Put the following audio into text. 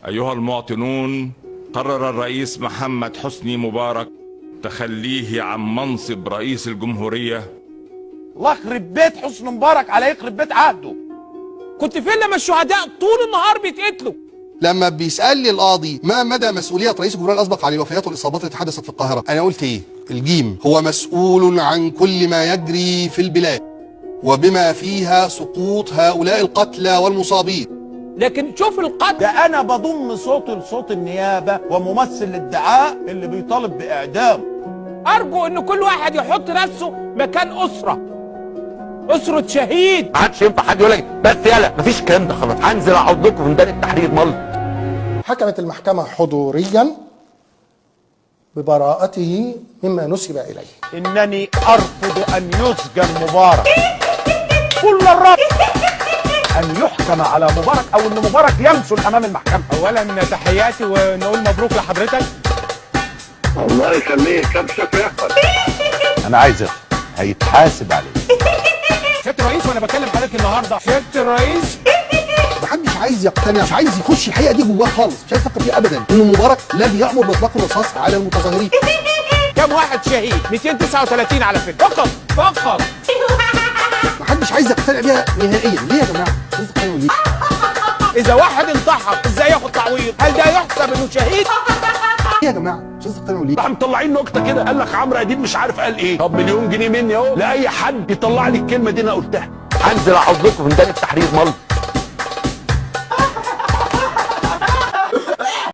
أيها المواطنون، قرر الرئيس محمد حسني مبارك تخليه عن منصب رئيس الجمهورية. الله يخرب بيت حسني مبارك على يخرب بيت عهده. كنت فين لما الشهداء طول النهار بيتقتلوا؟ لما بيسألني القاضي ما مدى مسؤولية رئيس الجمهورية الأسبق عن الوفيات والإصابات التي حدثت في القاهرة، أنا قلت إيه؟ الجيم هو مسؤول عن كل ما يجري في البلاد وبما فيها سقوط هؤلاء القتلى والمصابين. لكن شوف القتل ده أنا بضم صوتي لصوت النيابة وممثل الادعاء اللي بيطالب بإعدام. أرجو إن كل واحد يحط نفسه مكان أسرة شهيد. ما عادش ينفع حد يقول لك بس يلا مفيش الكلام ده، خلاص هنزل اقعد لكم في ميدان التحرير ملط. حكمت المحكمة حضوريا ببراءته مما نسب إليه. إنني أرفض أن يسجن مبارك. كل الرفض أن يحكم على مبارك أو أن مبارك يمثل أمام المحكمة. أولا تحياتي ونقول مبروك لحضرتك. الله يخليه كبشك ويحفظ. انا عايز هيتحاسب عليه. سيادة الرئيس وأنا بكلم حضرتك النهارده، سيادة الرئيس محدش عايز يقتنع، مش عايز يخش الحقيقة دي جواه خالص، مش عايز يفكر فيها أبدا. إن مبارك لا بيأمر بإطلاق الرصاص على المتظاهرين. كم واحد شهيد؟ 239 على فكرة فقط. محدش عايز يقتنع بيها نهائيا. ليه يا جماعة؟ مش عايز يقتنعوا ليه؟ إذا واحد انتحر إزاي ياخد تعويض؟ هل ده يحسب إنه شهيد؟ ليه يا جماعة؟ مش عايز يقتنعوا ليه؟ راح مطلعين نكته كده، قال لك عمرو اديب مش عارف قال ايه. طب مليون جنيه مني اهو لاي حد يطلع لي الكلمه دي انا قلتها. هنزل اقعد لكم في ميدان التحرير ملط.